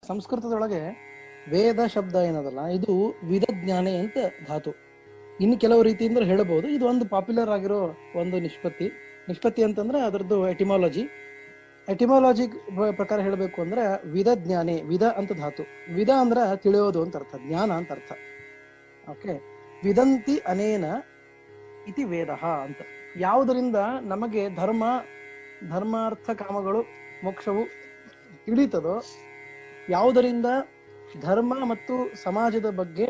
ಸಂಸ್ಕೃತದೊಳಗೆ ವೇದ ಶಬ್ದ ಏನದಲ್ಲ, ಇದು ವಿಧಜ್ಞಾನೆ ಅಂತ ಧಾತು. ಇನ್ನು ಕೆಲವು ರೀತಿಯಿಂದ ಹೇಳಬಹುದು. ಇದು ಒಂದು ಪಾಪ್ಯುಲರ್ ಆಗಿರೋ ಒಂದು ನಿಷ್ಪತ್ತಿ ಅಂತಂದ್ರೆ ಅದರದ್ದು ಎಟಿಮಾಲಜಿ ಪ್ರಕಾರ ಹೇಳಬೇಕು ಅಂದ್ರೆ ವಿಧಜ್ಞಾನೆ, ವಿಧ ಅಂತ ಧಾತು. ವಿಧ ಅಂದ್ರ ತಿಳಿಯೋದು ಅಂತ ಅರ್ಥ, ಜ್ಞಾನ ಅಂತ ಅರ್ಥ. ಓಕೆ, ವಿದಂತಿ ಅನೇನ ಇತಿ ವೇದ ಅಂತ. ಯಾವುದರಿಂದ ನಮಗೆ ಧರ್ಮಾರ್ಥ ಕಾಮಗಳು ಮೋಕ್ಷವು ತಿಳಿತದೋ, ಯಾವುದರಿಂದ ಧರ್ಮ ಮತ್ತು ಸಮಾಜದ ಬಗ್ಗೆ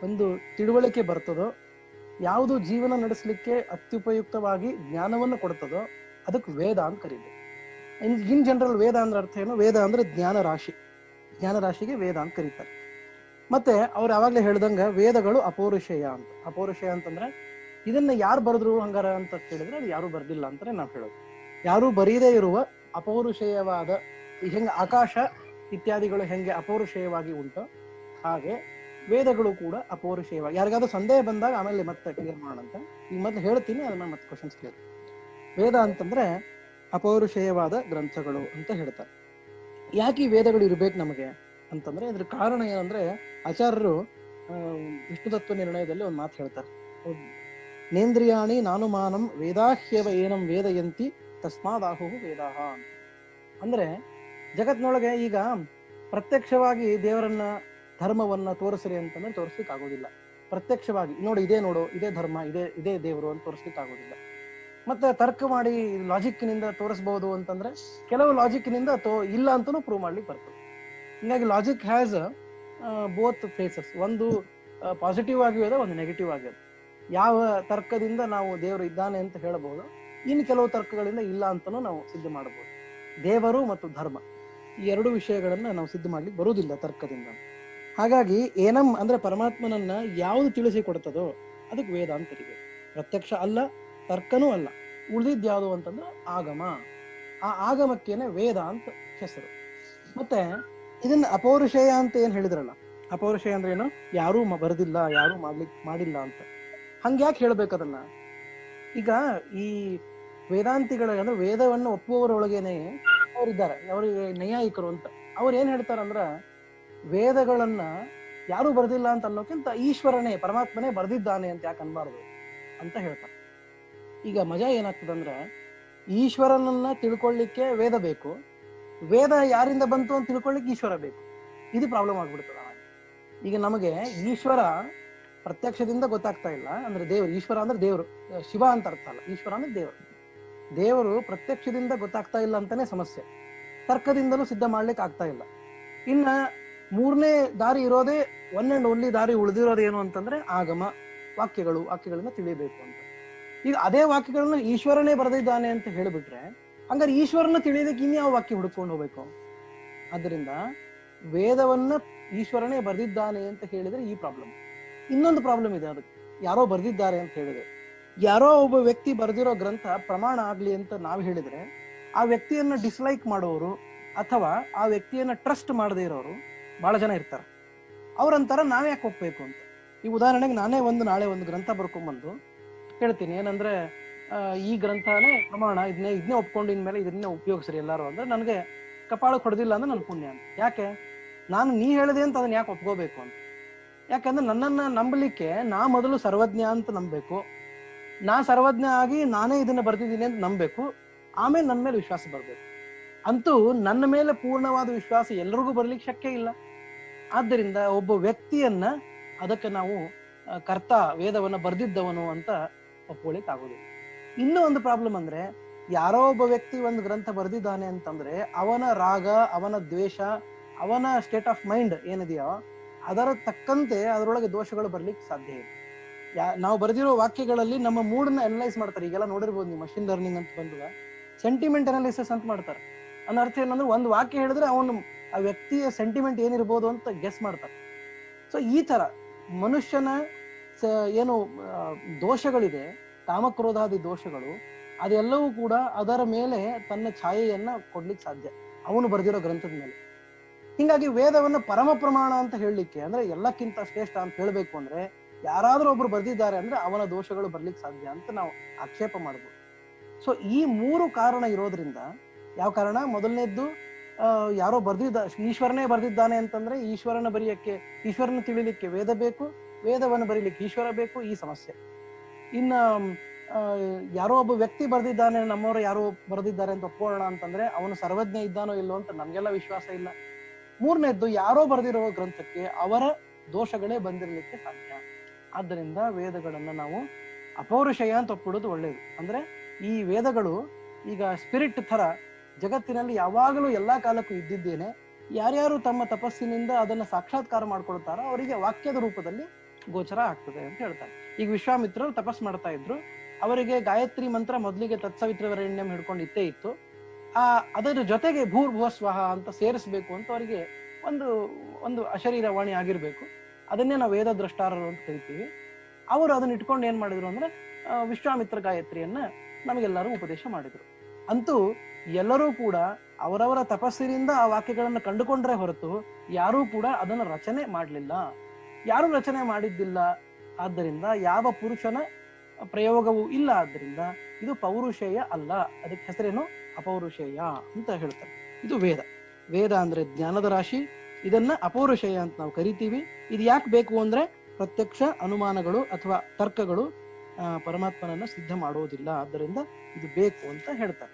ಒಂದು ತಿಳುವಳಿಕೆ ಬರ್ತದೋ, ಯಾವುದು ಜೀವನ ನಡೆಸಲಿಕ್ಕೆ ಅತ್ಯುಪಯುಕ್ತವಾಗಿ ಜ್ಞಾನವನ್ನು ಕೊಡ್ತದೋ ಅದಕ್ಕೆ ವೇದ ಅಂತ ಕರೀಬೇಕು. ಇನ್ ಜನರಲ್ ವೇದ ಅಂದ್ರೆ ಅರ್ಥ ಏನು? ವೇದ ಅಂದ್ರೆ ಜ್ಞಾನ ರಾಶಿಗೆ ವೇದ ಅಂತ ಕರೀತಾರೆ. ಮತ್ತೆ ಅವ್ರು ಯಾವಾಗ್ಲೇ ಹೇಳ್ದಂಗ ವೇದಗಳು ಅಪೌರುಷೇಯ ಅಂತ. ಅಪೌರುಷೇಯ ಅಂತಂದ್ರೆ ಇದನ್ನ ಯಾರು ಬರೆದ್ರು ಹಂಗಾರ ಅಂತ ಕೇಳಿದ್ರೆ ಅದು ಯಾರು ಬರ್ದಿಲ್ಲ ಅಂತಾನೆ ನಾವ್ ಹೇಳೋದು. ಯಾರು ಬರೀದೇ ಇರುವ ಅಪೌರುಷೇಯವಾದ, ಹೆಂಗ ಆಕಾಶ ಇತ್ಯಾದಿಗಳು ಹೆಂಗೆ ಅಪೌರುಷೇಯವಾಗಿ ಉಂಟು, ಹಾಗೆ ವೇದಗಳು ಕೂಡ ಅಪೌರುಷೇಯವಾಗಿ. ಯಾರಿಗಾದ್ರೂ ಸಂದೇಹ ಬಂದಾಗ ಆಮೇಲೆ ಮತ್ತೆ ಕ್ಲಿಯರ್ ಮಾಡೋಣ ಅಂತ. ಈಗ ಮೊದಲು ಹೇಳ್ತೀನಿ, ಅದನ್ನ ಮತ್ತೆ ಕ್ವಶನ್ಸ್ ಕ್ಲಿಯರ್. ವೇದ ಅಂತಂದ್ರೆ ಅಪೌರುಷೇಯವಾದ ಗ್ರಂಥಗಳು ಅಂತ ಹೇಳ್ತಾರೆ. ಯಾಕೆ ಈ ವೇದಗಳು ಇರ್ಬೇಕು ನಮಗೆ ಅಂತಂದ್ರೆ ಇದ್ರ ಕಾರಣ ಏನಂದ್ರೆ, ಆಚಾರ್ಯರು ವಿಷ್ಣು ತತ್ವ ನಿರ್ಣಯದಲ್ಲಿ ಒಂದು ಮಾತು ಹೇಳ್ತಾರೆ. ನೇಂದ್ರಿಯಾಣಿ ನಾನುಮಾನಂ ವೇದಾಹ್ಯವ ಏನಂ ವೇದಯಂತಿ ತಸ್ಮಾದಾಹು ವೇದಾಹ ಅಂತ. ಅಂದ್ರೆ ಜಗತ್ನೊಳಗೆ ಈಗ ಪ್ರತ್ಯಕ್ಷವಾಗಿ ದೇವರನ್ನ ಧರ್ಮವನ್ನ ತೋರಿಸ್ರಿ ಅಂತಂದ್ರೆ ತೋರಿಸ್ಲಿಕ್ಕೆ ಆಗೋದಿಲ್ಲ. ಪ್ರತ್ಯಕ್ಷವಾಗಿ ನೋಡು ಇದೇ ಧರ್ಮ, ಇದೇ ದೇವರು ಅಂತ ತೋರಿಸ್ಲಿಕ್ಕೆ ಆಗೋದಿಲ್ಲ. ಮತ್ತೆ ತರ್ಕ ಮಾಡಿ ಲಾಜಿಕ್ನಿಂದ ತೋರಿಸಬಹುದು ಅಂತಂದ್ರೆ ಕೆಲವು ಲಾಜಿಕ್ನಿಂದ ಇಲ್ಲ ಅಂತಾನು ಪ್ರೂವ್ ಮಾಡ್ಲಿಕ್ಕೆ ಬರ್ತದೆ. ಹೀಗಾಗಿ ಲಾಜಿಕ್ ಹ್ಯಾಸ್ ಬೋತ್ ಫೇಸಸ್. ಒಂದು ಪಾಸಿಟಿವ್ ಆಗಿಯೂ ಇದೆ, ಒಂದು ನೆಗೆಟಿವ್ ಆಗಿದೆ. ಯಾವ ತರ್ಕದಿಂದ ನಾವು ದೇವರು ಇದ್ದಾನೆ ಅಂತ ಹೇಳಬಹುದು, ಇನ್ನು ಕೆಲವು ತರ್ಕಗಳಿಂದ ಇಲ್ಲ ಅಂತಾನು ನಾವು ಸಿದ್ಧ ಮಾಡಬಹುದು. ದೇವರು ಮತ್ತು ಧರ್ಮ ಈ ಎರಡು ವಿಷಯಗಳನ್ನ ನಾವು ಸಿದ್ಧ ಮಾಡ್ಲಿಕ್ಕೆ ಬರುವುದಿಲ್ಲ ತರ್ಕದಿಂದ. ಹಾಗಾಗಿ ಏನಂ ಅಂದ್ರೆ ಪರಮಾತ್ಮನನ್ನ ಯಾವುದು ತಿಳಿಸಿ ಕೊಡ್ತದೋ ಅದಕ್ಕೆ ವೇದ ಅಂತ ಕರೀಬೇಕು. ಪ್ರತ್ಯಕ್ಷ ಅಲ್ಲ, ತರ್ಕನೂ ಅಲ್ಲ. ಉಳಿದಿದ್ ಯಾವುದು ಅಂತಂದ್ರೆ ಆಗಮ. ಆ ಆಗಮಕ್ಕೇನೆ ವೇದ ಅಂತ ಹೆಸರು. ಮತ್ತೆ ಇದನ್ನ ಅಪೌರುಷೇಯ ಅಂತ ಏನ್ ಹೇಳಿದ್ರಲ್ಲ, ಅಪೌರುಷೇಯ ಅಂದ್ರೆ ಏನು? ಯಾರೂ ಬರೆದಿಲ್ಲ, ಯಾರೂ ಮಾಡಿಲ್ಲ ಅಂತ. ಹಂಗ್ಯಾಕೆ ಹೇಳ್ಬೇಕು ಅದನ್ನ? ಈಗ ಈ ವೇದಾಂತಿಗಳ ಅಂದ್ರೆ ವೇದವನ್ನು ಒಪ್ಪುವವರೊಳಗೇನೆ ಅವರಿದ್ದಾರೆ, ಅವ್ರಿಗೆ ನೈಯಾಯಿಕರು ಅಂತ. ಅವ್ರು ಏನ್ ಹೇಳ್ತಾರಂದ್ರ, ವೇದಗಳನ್ನ ಯಾರು ಬರ್ದಿಲ್ಲ ಅಂತ ಅನ್ನೋಕ್ಕಿಂತ ಈಶ್ವರನೇ, ಪರಮಾತ್ಮನೇ ಬರ್ದಿದ್ದಾನೆ ಅಂತ ಯಾಕೆ ಅನ್ಬಾರ್ದು ಅಂತ ಹೇಳ್ತಾರೆ. ಈಗ ಮಜಾ ಏನಾಗ್ತದಂದ್ರ, ಈಶ್ವರನನ್ನ ತಿಳ್ಕೊಳ್ಳಿಕ್ಕೆ ವೇದ ಬೇಕು, ವೇದ ಯಾರಿಂದ ಬಂತು ಅಂತ ತಿಳ್ಕೊಳ್ಳಿಕ್ಕೆ ಈಶ್ವರ ಬೇಕು. ಇದು ಪ್ರಾಬ್ಲಮ್ ಆಗ್ಬಿಡ್ತದ. ಈಗ ನಮಗೆ ಈಶ್ವರ ಪ್ರತ್ಯಕ್ಷದಿಂದ ಗೊತ್ತಾಗ್ತಾ ಇಲ್ಲ ಅಂದ್ರೆ ಈಶ್ವರ ಅಂದ್ರೆ ದೇವರು, ಶಿವ ಅಂತ ಅರ್ಥ ಅಲ್ಲ. ಈಶ್ವರ ಅಂದ್ರೆ ದೇವರು ಪ್ರತ್ಯಕ್ಷದಿಂದ ಗೊತ್ತಾಗ್ತಾ ಇಲ್ಲ ಅಂತಾನೆ ಸಮಸ್ಯೆ. ತರ್ಕದಿಂದಲೂ ಸಿದ್ಧ ಮಾಡ್ಲಿಕ್ಕೆ ಆಗ್ತಾ ಇಲ್ಲ. ಇನ್ನ ಮೂರನೇ ದಾರಿ ಇರೋದೇ, ಒನ್ ಅಂಡ್ ಓನ್ಲಿ ದಾರಿ ಉಳಿದಿರೋದು ಏನು ಅಂತಂದ್ರೆ ಆಗಮ, ವಾಕ್ಯಗಳಿಂದ ತಿಳಿಯಬೇಕು ಅಂತ. ಈಗ ಅದೇ ವಾಕ್ಯಗಳನ್ನ ಈಶ್ವರನೇ ಬರೆದಿದ್ದಾನೆ ಅಂತ ಹೇಳಿಬಿಟ್ರೆ ಹಂಗಾರೆ ಈಶ್ವರನ ತಿಳಿಯೋದಕ್ಕೆ ಇನ್ಯಾವ ವಾಕ್ಯ ಹುಡುಕೊಂಡು ಹೋಗ್ಬೇಕು? ಅದರಿಂದ ವೇದವನ್ನ ಈಶ್ವರನೇ ಬರೆದಿದ್ದಾನೆ ಅಂತ ಹೇಳಿದ್ರೆ ಈ ಪ್ರಾಬ್ಲಮ್. ಇನ್ನೊಂದು ಪ್ರಾಬ್ಲಮ್ ಇದೆ, ಅದಕ್ಕೆ ಯಾರೋ ಬರೆದಿದ್ದಾರೆ ಅಂತ ಹೇಳಿದ್ರೆ, ಯಾರೋ ಒಬ್ಬ ವ್ಯಕ್ತಿ ಬರೆದಿರೋ ಗ್ರಂಥ ಪ್ರಮಾಣ ಆಗ್ಲಿ ಅಂತ ನಾವು ಹೇಳಿದ್ರೆ ಆ ವ್ಯಕ್ತಿಯನ್ನ ಡಿಸ್ಲೈಕ್ ಮಾಡೋರು ಅಥವಾ ಆ ವ್ಯಕ್ತಿಯನ್ನ ಟ್ರಸ್ಟ್ ಮಾಡದೇ ಇರೋರು ಬಹಳ ಜನ ಇರ್ತಾರೆ. ಅವ್ರಂತಾರ ನಾವ್ ಯಾಕೆ ಒಪ್ಬೇಕು ಅಂತ. ಈ ಉದಾಹರಣೆಗೆ ನಾನೇ ನಾಳೆ ಒಂದು ಗ್ರಂಥ ಬರ್ಕೊಂಡ್ಬಂದು ಹೇಳ್ತೀನಿ ಏನಂದ್ರೆ, ಈ ಗ್ರಂಥನೇ ಪ್ರಮಾಣ, ಇದನ್ನೇ ಒಪ್ಕೊಂಡು ಇನ್ಮೇಲೆ ಇದನ್ನೇ ಉಪಯೋಗಿಸ್ರಿ ಎಲ್ಲಾರು ಅಂದ್ರೆ ನನಗೆ ಕಪಾಳಕ್ಕೆ ಹೊಡೆದಿಲ್ಲ ಅಂದ್ರೆ ನನ್ ಪುಣ್ಯ ಅಂತ. ಯಾಕೆ? ನೀ ಹೇಳಿದೆ ಅಂತ ಅದನ್ನ ಯಾಕೆ ಒಪ್ಕೋಬೇಕು ಅಂತ. ಯಾಕಂದ್ರೆ ನನ್ನನ್ನ ನಂಬಲಿಕ್ಕೆ ನಾ ಮೊದಲು ಸರ್ವಜ್ಞ ಅಂತ ನಂಬಬೇಕು, ನಾ ಸರ್ವಜ್ಞ ಆಗಿ ನಾನೇ ಇದನ್ನ ಬರ್ತಿದ್ದೀನಿ ಅಂತ ನಂಬಬೇಕು, ಆಮೇಲೆ ನನ್ನ ಮೇಲೆ ವಿಶ್ವಾಸ ಬರ್ಬೇಕು. ಅಂತೂ ನನ್ನ ಮೇಲೆ ಪೂರ್ಣವಾದ ವಿಶ್ವಾಸ ಎಲ್ರಿಗೂ ಬರ್ಲಿಕ್ಕೆ ಶಕ್ಯ ಇಲ್ಲ. ಆದ್ದರಿಂದ ಒಬ್ಬ ವ್ಯಕ್ತಿಯನ್ನ ಅದಕ್ಕೆ ನಾವು ಕರ್ತ, ವೇದವನ್ನ ಬರ್ದಿದ್ದವನು ಅಂತ ಒಪ್ಕೊಳ್ಳಿಕ್ ಆಗೋದಿಲ್ಲ. ಇನ್ನೂ ಒಂದು ಪ್ರಾಬ್ಲಮ್ ಅಂದ್ರೆ, ಯಾರೋ ಒಬ್ಬ ವ್ಯಕ್ತಿ ಒಂದು ಗ್ರಂಥ ಬರ್ದಿದ್ದಾನೆ ಅಂತಂದ್ರೆ ಅವನ ರಾಗ, ಅವನ ದ್ವೇಷ, ಅವನ ಸ್ಟೇಟ್ ಆಫ್ ಮೈಂಡ್ ಏನಿದೆಯೋ ಅದರ ತಕ್ಕಂತೆ ಅದರೊಳಗೆ ದೋಷಗಳು ಬರ್ಲಿಕ್ಕೆ ಸಾಧ್ಯ ಇದೆ. ನಾವು ಬರೆದಿರೋ ವಾಕ್ಯಗಳಲ್ಲಿ ನಮ್ಮ ಮೂಡನ್ನ ಅನಲೈಸ್ ಮಾಡ್ತಾರೆ. ಈಗೆಲ್ಲ ನೋಡಿರ್ಬೋದು ನೀವು, ಮಷಿನ್ ಲರ್ನಿಂಗ್ ಅಂತ ಬಂದಾಗ ಸೆಂಟಿಮೆಂಟ್ ಅನಾಲಿಸಿಸ್ ಅಂತ ಮಾಡ್ತಾರೆ. ಅನ್ನೋ ಅರ್ಥ ಏನಂದ್ರೆ, ಒಂದು ವಾಕ್ಯ ಹೇಳಿದ್ರೆ ಆ ವ್ಯಕ್ತಿಯ ಸೆಂಟಿಮೆಂಟ್ ಏನಿರ್ಬೋದು ಅಂತ ಗೆಸ್ ಮಾಡ್ತಾರೆ. ಸೊ ಈ ತರ ಮನುಷ್ಯನ ಏನು ದೋಷಗಳಿದೆ, ಕಾಮಕ್ರೋಧಾದಿ ದೋಷಗಳು, ಅದೆಲ್ಲವೂ ಕೂಡ ಅದರ ಮೇಲೆ ತನ್ನ ಛಾಯೆಯನ್ನ ಕೊಡ್ಲಿಕ್ಕೆ ಸಾಧ್ಯ, ಅವನು ಬರೆದಿರೋ ಗ್ರಂಥದ ಮೇಲೆ. ಹಿಂಗಾಗಿ ವೇದವನ್ನ ಪರಮ ಪ್ರಮಾಣ ಅಂತ ಹೇಳಲಿಕ್ಕೆ ಅಂದ್ರೆ ಎಲ್ಲಕ್ಕಿಂತ ಶ್ರೇಷ್ಠ ಅಂತ ಹೇಳ್ಬೇಕು ಅಂದ್ರೆ, ಯಾರಾದ್ರೂ ಒಬ್ರು ಬರ್ದಿದ್ದಾರೆ ಅಂದ್ರೆ ಅವನ ದೋಷಗಳು ಬರ್ಲಿಕ್ಕೆ ಸಾಧ್ಯ ಅಂತ ನಾವು ಆಕ್ಷೇಪ ಮಾಡ್ಬೋದು. ಸೊ ಈ ಮೂರು ಕಾರಣ ಇರೋದ್ರಿಂದ, ಯಾವ ಕಾರಣ? ಮೊದಲನೇದ್ದು ಯಾರೋ ಬರ್ದಿದ್ದ, ಈಶ್ವರನೇ ಬರ್ದಿದ್ದಾನೆ ಅಂತಂದ್ರೆ ಈಶ್ವರನ ಬರೆಯಕ್ಕೆ, ಈಶ್ವರನ ತಿಳಿಲಿಕ್ಕೆ ವೇದ ಬೇಕು, ವೇದವನ್ನು ಬರೀಲಿಕ್ಕೆ ಈಶ್ವರ ಬೇಕು, ಈ ಸಮಸ್ಯೆ. ಇನ್ನ ಯಾರೋ ಒಬ್ಬ ವ್ಯಕ್ತಿ ಬರ್ದಿದ್ದಾನೆ, ನಮ್ಮವರು ಯಾರೋ ಬರ್ದಿದ್ದಾರೆ ಅಂತ ಒಪ್ಕೊಳ್ಳೋಣ ಅಂತಂದ್ರೆ ಅವನು ಸರ್ವಜ್ಞ ಇದ್ದಾನೋ ಇಲ್ಲೋ ಅಂತ ನಮ್ಗೆಲ್ಲ ವಿಶ್ವಾಸ ಇಲ್ಲ. ಮೂರನೇದ್ದು, ಯಾರೋ ಬರ್ದಿರೋ ಗ್ರಂಥಕ್ಕೆ ಅವರ ದೋಷಗಳೇ ಬಂದಿರಲಿಕ್ಕೆ ಸಾಧ್ಯ. ಆದ್ದರಿಂದ ವೇದಗಳನ್ನ ನಾವು ಅಪೌರುಷೇಯ ಅಂತ ಒಪ್ಪಿಡೋದು ಒಳ್ಳೇದು. ಅಂದ್ರೆ ಈ ವೇದಗಳು ಈಗ ಸ್ಪಿರಿಟ್ ತರ ಜಗತ್ತಿನಲ್ಲಿ ಯಾವಾಗಲೂ ಎಲ್ಲಾ ಕಾಲಕ್ಕೂ ಇದ್ದಿದ್ದೇನೆ. ಯಾರ್ಯಾರು ತಮ್ಮ ತಪಸ್ಸಿನಿಂದ ಅದನ್ನ ಸಾಕ್ಷಾತ್ಕಾರ ಮಾಡ್ಕೊಳ್ತಾರೋ ಅವರಿಗೆ ವಾಕ್ಯದ ರೂಪದಲ್ಲಿ ಗೋಚರ ಆಗ್ತದೆ ಅಂತ ಹೇಳ್ತಾರೆ. ಈಗ ವಿಶ್ವಾಮಿತ್ರರು ತಪಸ್ ಮಾಡ್ತಾ ಇದ್ರು, ಅವರಿಗೆ ಗಾಯತ್ರಿ ಮಂತ್ರ ಮೊದಲಿಗೆ ತತ್ಸವಿತ್ರವರೆಣ್ಯಂ ಹಿಡ್ಕೊಂಡು ಇತ್ತೇ ಇತ್ತು. ಅದರ ಜೊತೆಗೆ ಭೂರ್ಭುವಸ್ವಹ ಅಂತ ಸೇರಿಸ್ಬೇಕು ಅಂತ ಅವರಿಗೆ ಒಂದು ಒಂದು ಅಶರೀರವಾಣಿ ಆಗಿರ್ಬೇಕು. ಅದನ್ನೇ ನಾವು ವೇದ ದ್ರಷ್ಟಾರರು ಅಂತ ಕರಿತೀವಿ. ಅವರು ಅದನ್ನ ಇಟ್ಕೊಂಡು ಏನ್ ಮಾಡಿದ್ರು ಅಂದ್ರೆ ವಿಶ್ವಾಮಿತ್ರ ಗಾಯತ್ರಿಯನ್ನ ನಮಗೆಲ್ಲರೂ ಉಪದೇಶ ಮಾಡಿದ್ರು. ಅಂತೂ ಎಲ್ಲರೂ ಕೂಡ ಅವರವರ ತಪಸ್ಸಿನಿಂದ ಆ ವಾಕ್ಯಗಳನ್ನು ಕಂಡುಕೊಂಡ್ರೆ ಹೊರತು ಯಾರೂ ಕೂಡ ಅದನ್ನ ರಚನೆ ಮಾಡಲಿಲ್ಲ, ಯಾರು ರಚನೆ ಮಾಡಿದ್ದಿಲ್ಲ. ಆದ್ದರಿಂದ ಯಾವ ಪುರುಷನ ಪ್ರಯೋಗವೂ ಇಲ್ಲ. ಆದ್ದರಿಂದ ಇದು ಪೌರುಷೇಯ ಅಲ್ಲ, ಅದಕ್ಕೆ ಹೆಸರೇನು ಅಪೌರುಷೇಯ ಅಂತ ಹೇಳ್ತಾರೆ. ಇದು ವೇದ. ವೇದ ಅಂದ್ರೆ ಜ್ಞಾನದ ರಾಶಿ, ಇದನ್ನ ಅಪೌರುಷೇಯ ಅಂತ ನಾವು ಕರಿತೀವಿ. ಇದು ಯಾಕೆ ಬೇಕು ಅಂದ್ರೆ ಪ್ರತ್ಯಕ್ಷ ಅನುಮಾನಗಳು ಅಥವಾ ತರ್ಕಗಳು ಪರಮಾತ್ಮನನ್ನ ಸಿದ್ಧ ಮಾಡೋದಿಲ್ಲ, ಆದ್ದರಿಂದ ಇದು ಬೇಕು ಅಂತ ಹೇಳ್ತಾರೆ.